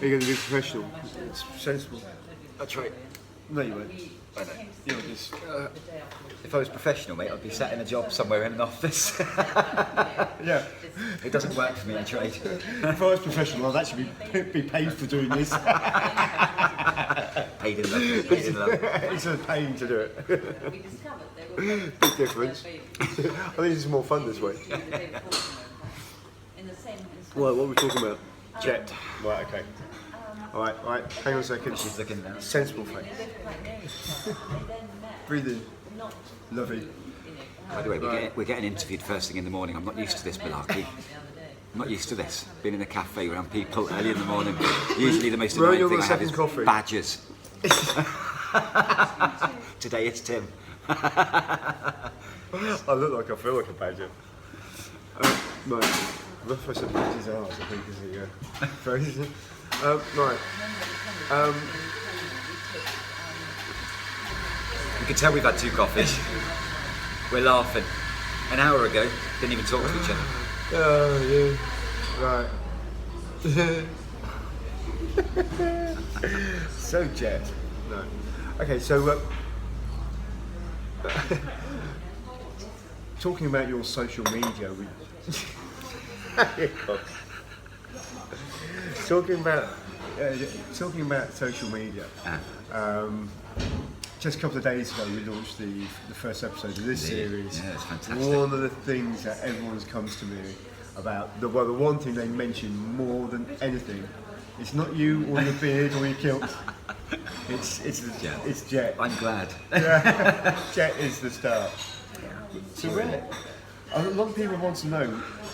Are you going to be professional? It's sensible. I try. No, you won't. I know. You'll just... If I was professional, mate, I'd be sat in a job somewhere in an office. yeah. It doesn't work for me, I tried. If I was professional, I'd actually be paid for doing this. Paid in love. Paid in love. It's a pain to do it. Big difference. I think it's more fun this way. Well, what are we talking about? Jet. Right, okay. Alright, hang on a second. She's looking now. Sensible face. Breathe in. Lovely. By the way, we're getting interviewed first thing in the morning. I'm not used to this malarkey. I'm not used to this. Being in a cafe around people early in the morning. Usually the most annoying thing I have is coffee. badgers. Today it's Tim. I look like I feel like a badger. Right. Rough as a badger's arse, I think, is the phrase. Right. You can tell we've had 2 coffees. We're laughing. An hour ago, didn't even talk to each other. Oh, yeah. Right. So jet. No. Okay, so talking about your social media, talking about social media. Just a couple of days ago, we launched the first episode of this series. Yeah, it's fantastic. One of the things that everyone's comes to me about, the one thing they mention more than anything, it's not you or your beard or your kilt. It's Jet. It's Jet. I'm glad. Yeah. Jet is the star. So a lot of people want to know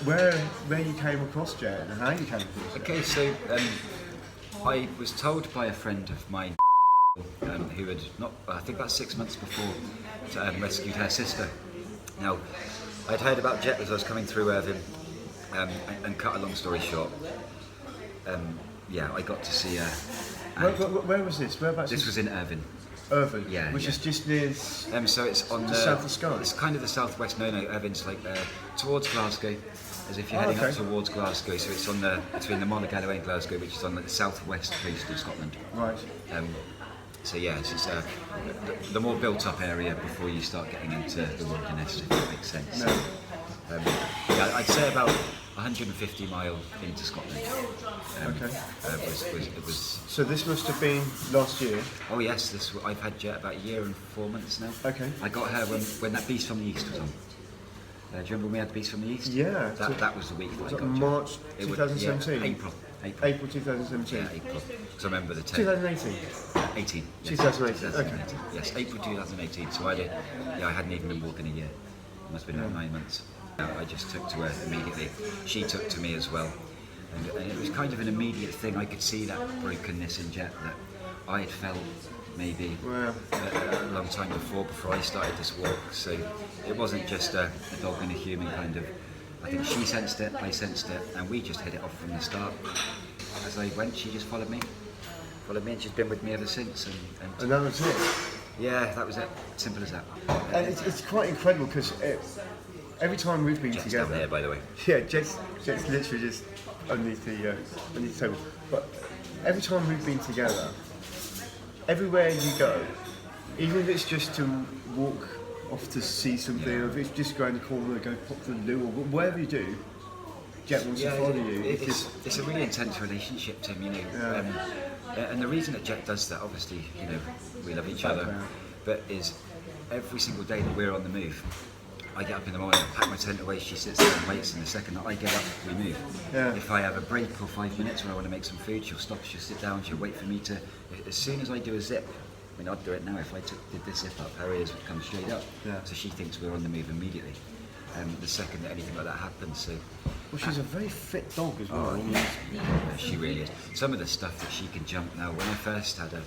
where you came across Jet and how you came across it. Okay, so I was told by a friend of mine who had I think about 6 months before, rescued her sister. Now, I'd heard about Jet as I was coming through Irvine, and cut a long story short, I got to see her. Where was this? Whereabouts? This was in Irvine. Irvine, yeah, which yeah. is just near. So it's on the south of Skye. It's kind of the southwest. No, Irvine's like towards Glasgow, as if you're heading up towards Glasgow. So it's on between the Monaghan and Glasgow, which is on the southwest coast of Scotland. Right. So yeah, it's the more built-up area before you start getting into the wilderness, if that makes sense. No. I'd say about 150 miles into Scotland. Okay. It was. So this must have been last year. Oh yes, I've had Jet about 1 year and 4 months now. Okay. I got her when that Beast from the East was on. Do you remember when we had the Beast from the East? Yeah. That was the week that I got March 2017? April. April 2017? Yeah, April. Because I remember the 2018? 18. Yes. 2018, okay. Yes, April 2018. So I hadn't even been walking a year. It must have been about 9 months. I just took to her immediately. She took to me as well. And it was kind of an immediate thing. I could see that brokenness in Jet that I had felt maybe a long time before I started this walk. So it wasn't just a dog and a human kind of. I think she sensed it, I sensed it, and we just hit it off from the start. As I went, she just followed me, and she's been with me ever since. And that was it? Yeah, that was it. Simple as that. And it's quite incredible because every time we've been Jet's together. down there, by the way. Yeah, Jet's literally just underneath the table. But every time we've been together, everywhere you go, even if it's just to walk off to see something, or if it's just go around the corner, go pop to the loo, or whatever you do, Jet wants to follow you. It's a really intense relationship, Tim. And the reason that Jet does that, obviously, we love each other, but is every single day that we're on the move. I get up in the morning, pack my tent away, she sits there and waits, and the second that I get up, we move. Yeah. If I have a break or 5 minutes where I want to make some food, she'll stop, she'll sit down, she'll wait for me to. As soon as I do a zip, I'd do it now. If I did this zip up, her ears would come straight up. Yeah. So she thinks we're on the move immediately. The second that anything like that happens, so. Well, she's a very fit dog as well. She really is. Some of the stuff that she can jump now. When I first had her,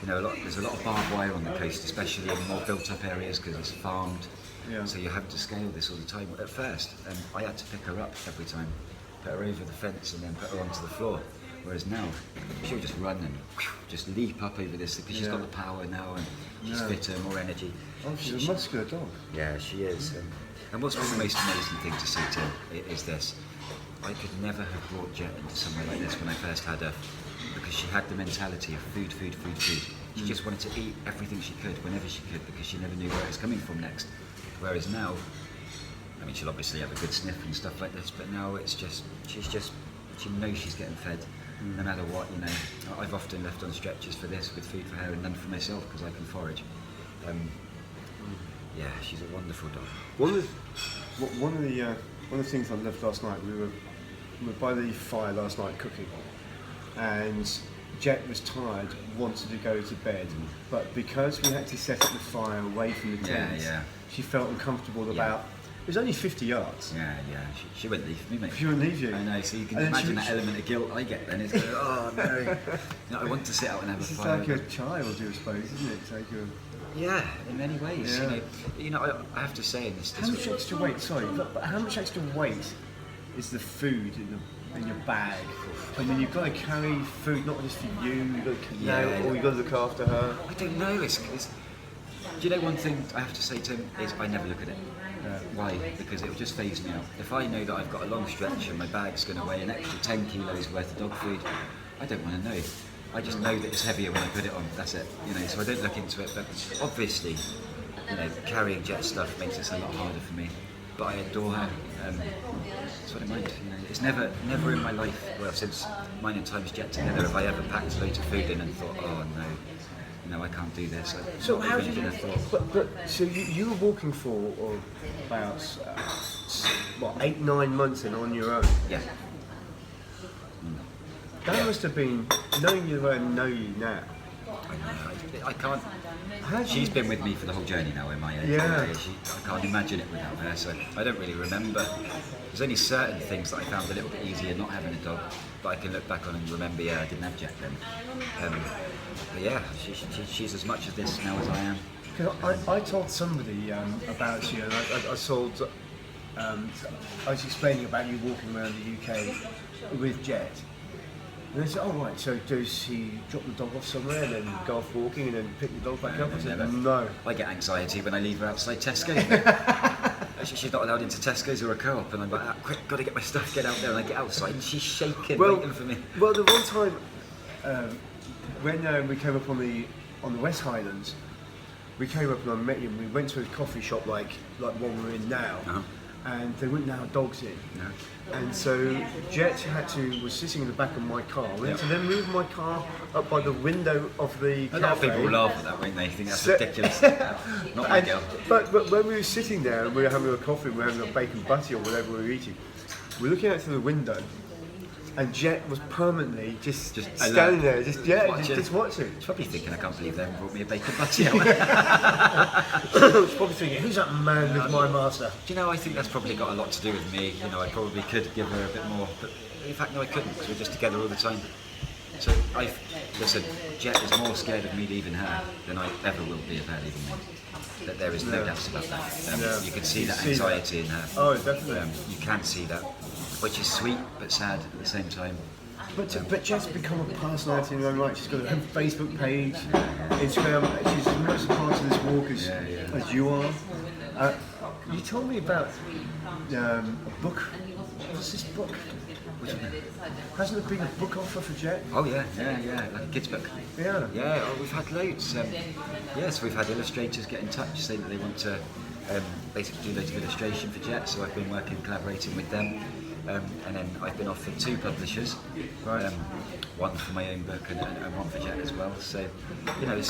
there's a lot of barbed wire on the coast, especially in more built-up areas because it's farmed. Yeah. So you have to scale this all the time. At first, I had to pick her up every time, put her over the fence, and then put her onto the floor. Whereas now, she'll just run and just leap up over this because she's got the power now and she's fitter, more energy. Oh, she's a muscular dog. Yeah, she is. And what's been the most amazing thing to see, Tim, is this. I could never have brought Jet into somewhere like this when I first had her, because she had the mentality of food. She just wanted to eat everything she could, whenever she could, because she never knew where it was coming from next. Whereas now, I mean, she'll obviously have a good sniff and stuff like this, but now it's just, she knows she's getting fed, no matter what, you know. I've often left on stretchers for this, with food for her and none for myself, because I can forage. Yeah, she's a wonderful dog. One of the things I loved last night, we were by the fire last night cooking, and Jet was tired, wanted to go to bed, but because we had to set up the fire away from the tent, she felt uncomfortable about. It was only 50 yards. Yeah. She wouldn't leave me, mate. She wouldn't leave you. I know. So you can imagine that element of guilt I get then. It's like, oh no. I want to sit out and have a fire. It's like a child, I suppose, isn't it? It's like yeah, in many ways. Yeah. You know, I have to say in this. How much extra weight? Sorry, but how much extra weight is the food in your bag? I mean, you've got to carry food not just for you. You've got to or you've got to look after her. I don't know. It's do you know one thing I have to say, Tim, is I never look at it. Why? Because it will just phase me out. If I know that I've got a long stretch and my bag's going to weigh an extra 10 kilos worth of dog food, I don't want to know. I just know that it's heavier when I put it on. That's it. You know, so I don't look into it. But obviously, you know, carrying Jet stuff makes it a lot harder for me. But I adore her. That's what I mind. You know, it's never in my life, well, since mine and Time's Jet together, have I ever packed loads of food in and thought, oh no. No, I can't do this. So how did you? So you were walking for about 8-9 months and on your own. Yeah. That must have been knowing you and know you now. I can't. She's been with me for the whole journey now in my head. Yeah. I can't imagine it without her. So I don't really remember. There's only certain things that I found a little bit easier not having a dog, but I can look back on and remember. Yeah, I didn't have Jack then. But yeah, she's as much of this now as I am. I told somebody about you, and I told. I was explaining about you walking around the UK with Jet. And they said, oh right, so does he drop the dog off somewhere and then go off walking and then pick the dog back up? I said, no. I get anxiety when I leave her outside Tesco's. She's not allowed into Tesco's or a Co-op, and I'm like, quick, got to get my stuff, get out there, and I get outside and she's shaking, waiting for me. Well, the one time when we came up on the West Highlands, we came up and I met him. We went to a coffee shop like one we're in now. And they wouldn't allow dogs in. No. And so Jet was sitting in the back of my car. We had to then move my car up by the window of the cafe. A lot of people will laugh at that, won't they? Think that's ridiculous. Not my girl. But when we were sitting there and we were having a coffee, we were having a bacon butty or whatever we were eating, we were looking out through the window, and Jet was permanently just standing there, just watching. She's probably thinking, I can't believe they haven't brought me a bacon butty out. She's probably thinking, who's that man with my master? Do you know, I think that's probably got a lot to do with me. You know, I probably could give her a bit more, but in fact, no, I couldn't, because we're just together all the time. So, listen, Jet is more scared of me leaving her than I ever will be of her leaving me. That there is no doubt about that. You can see that anxiety in her. Oh, definitely. You can see that, which is sweet but sad at the same time. But Jet's become a personality in her own right. She's got her own Facebook page, Instagram. She's as much a part of this walk as you are. You told me about a book. What's this book? Hasn't there been a book offer for Jet? Oh yeah, like a kid's book. Yeah. Yeah, we've had loads. So we've had illustrators get in touch saying that they want to basically do loads of illustration for Jet. So I've been collaborating with them. And then I've been offered 2 publishers, one for my own book and one for Jet as well. So, you know,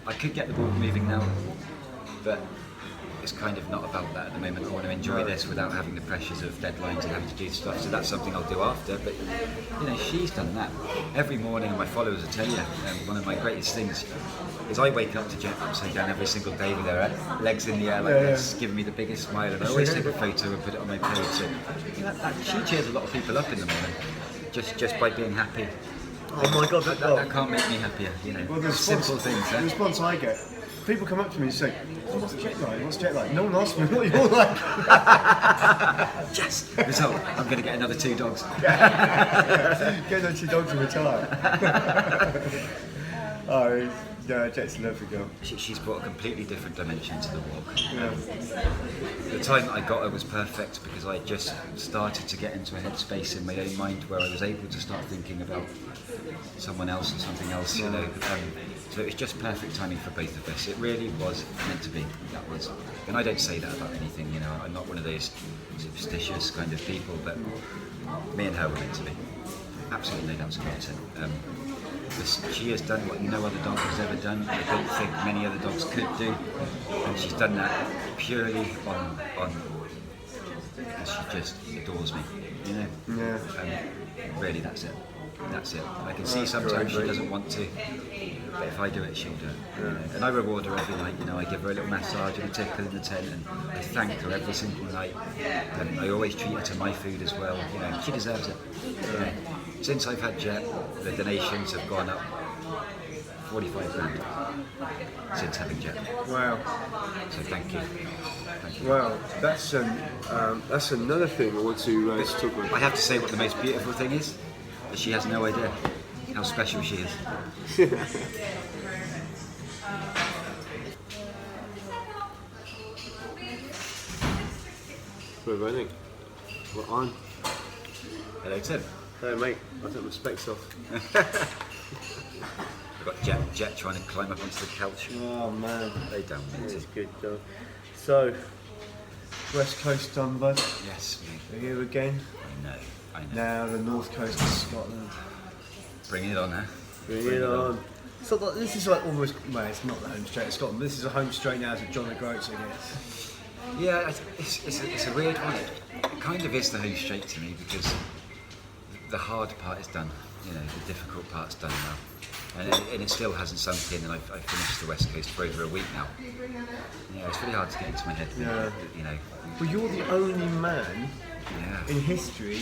I could get the ball moving now, but it's kind of not about that at the moment. I want to enjoy this without having the pressures of deadlines and having to do stuff. So that's something I'll do after. But you know, she's done that every morning, and my followers will tell you. One of my greatest things is I wake up to Jet upside down every single day with her legs in the air like this, giving me the biggest smile, and I always take a photo and put it on my page. So you know, she cheers a lot of people up in the morning just by being happy. Oh my God, that can't make me happier. You know, simple things. The response I get people come up to me and say, oh, what's jet like? What's jet like? No one asks me what you're like. Yes! Result, I'm going to get another 2 dogs. Get those 2 dogs and retire. Oh, yeah, Jet's a lovely girl. She's brought a completely different dimension to the walk. Yeah. The time that I got her was perfect because I just started to get into a headspace in my own mind where I was able to start thinking about someone else or something else, you know. So it was just perfect timing for both of us. It really was meant to be. That was, and I don't say that about anything, you know. I'm not one of those superstitious kind of people, but me and her were meant to be. Absolutely no doubt about it. She has done what no other dog has ever done. I don't think many other dogs could do, and she's done that purely on and she just adores me, you know. Yeah. Really, that's it. That's it. I can see sometimes she doesn't want to, but if I do it, she'll do it. You know? And I reward her every night. You know, I give her a little massage and a tickle in the tent, and I thank her every single night. And I always treat her to my food as well. You know, she deserves it. You know? Since I've had Jet, the donations have gone up 45 grand since having Jet. Wow. So thank you. Thank you. Wow. That's another thing I want to talk about. I have to say what the most beautiful thing is, that she has no idea how special she is. We're running. We're on. Hello, Tim. Hey mate, I took my specs off. I've got Jet trying to climb up onto the couch. Oh man. They don't want It's to. good though. So, West Coast done, bud. Yes, mate. We're here again. I know. Now the North Coast of Scotland. Bring it on, huh? Bring it on. So this is like almost, well, it's not the home straight of Scotland, but this is a home straight now to John O'Groats, I guess. Yeah, it's a weird one. It kind of is the home straight to me because the hard part is done. You know, the difficult part's done now. And it still hasn't sunk in, and I've finished the West Coast for over a week now. Yeah, it's really hard to get into my head. Yeah. You know. Well, you're the only man Yeah. in history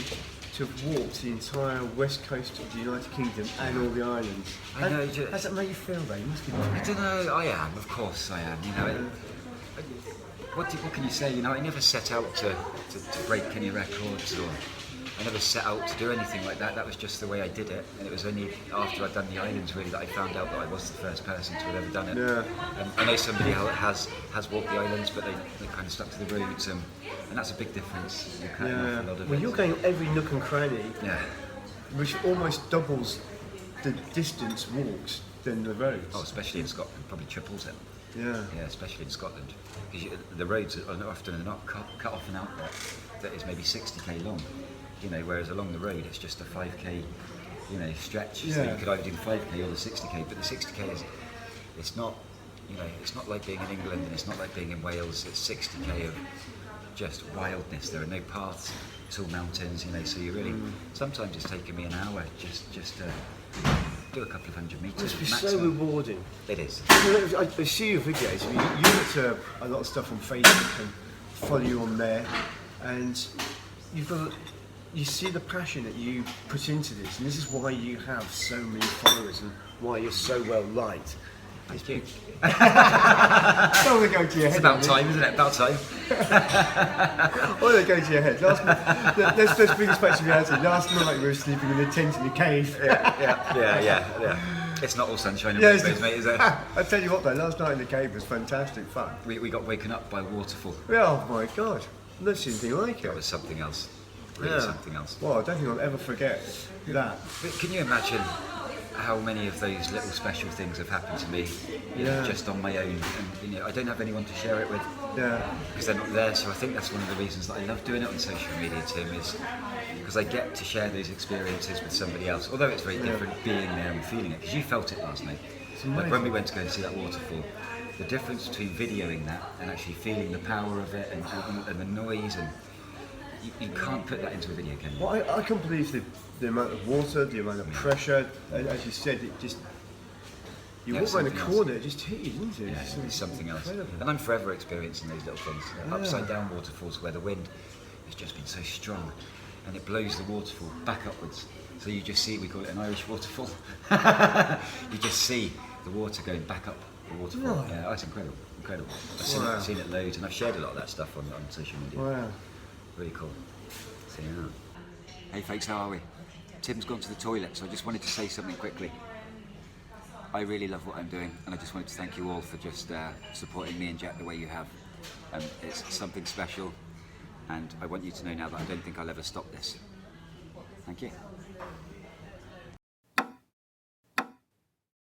to have walked the entire West Coast of the United Kingdom and all the islands. I know. How does that make you feel, though? You must be. I don't know. I am, of course, I am. You know. What can you say? You know, I never set out to break any records, or I never set out to do anything like that. That was just the way I did it, and it was only after I'd done the islands really that I found out that I was the first person to have ever done it. Yeah. I know somebody has walked the islands, but they kind of stuck to the routes, and that's a big difference. You're cutting off a lot of Well, it. you're going every nook and cranny, Yeah. which almost doubles the distance walked than the roads. Oh, especially in Scotland, probably triples it. Yeah. Yeah, especially in Scotland, because the roads are often not cut off an outlet that is maybe 60k long. You know, whereas along the road it's just a 5k, you know, stretch. So Yeah. you could either do the 5k or the 60k, but the 60k it's not, you know, it's not like being in England and it's not like being in Wales. It's 60k of just wildness. There are no paths. It's all mountains, you know. So you really sometimes it's taken me an hour just to do a couple of 100 metres. It must be maximum. so rewarding. It is. I see your videos. You look to a lot of stuff on Facebook and follow you on there, and you see the passion that you put into this, and this is why you have so many followers and why you're so well liked. Thank you. Don't want to go to your head. It's about time, isn't it? About time. I want to go to your head. Let's bring us back to reality. Last night we were sleeping in a tent in a cave. Yeah. It's not all sunshine and Yes. rainbows, mate, is it? I tell you what though, last night in the cave was fantastic fun. We got woken up by a waterfall. Oh my god, I've never seen anything like That it. was something else. Really Yeah. something else. Well, I don't think I'll ever forget that. But can you imagine how many of those little special things have happened to me, you know, Yeah. just on my own? And you know, I don't have anyone to share it with Yeah. because they're not there. So I think that's one of the reasons that I love doing it on social media, Tim, is because I get to share those experiences with somebody else. Although it's very different being there and feeling it, because you felt it last night. Like when we went to go and see that waterfall, the difference between videoing that and actually feeling the power of it and the noise, and you can't put that into a video, can you? Well, I can't believe the amount of water, the amount of pressure. As you said, it just you Yeah, walk around the something else. corner, it just hit you, didn't it? Yeah, it's something else. Incredible. And I'm forever experiencing those little things. You know, Yeah. upside down waterfalls where the wind has just been so strong and it blows the waterfall back upwards. So you just see, we call it an Irish waterfall. You just see the water going back up The waterfall. No. Yeah, that's incredible. Incredible. Wow. I've seen it loads, and I've shared a lot of that stuff on social media. Wow. Really cool. So, yeah. Hey folks, how are we? Tim's gone to the toilet, so I just wanted to say something quickly. I really love what I'm doing, and I just wanted to thank you all for just supporting me and Jack the way you have. It's something special, and I want you to know now that I don't think I'll ever stop this. Thank you.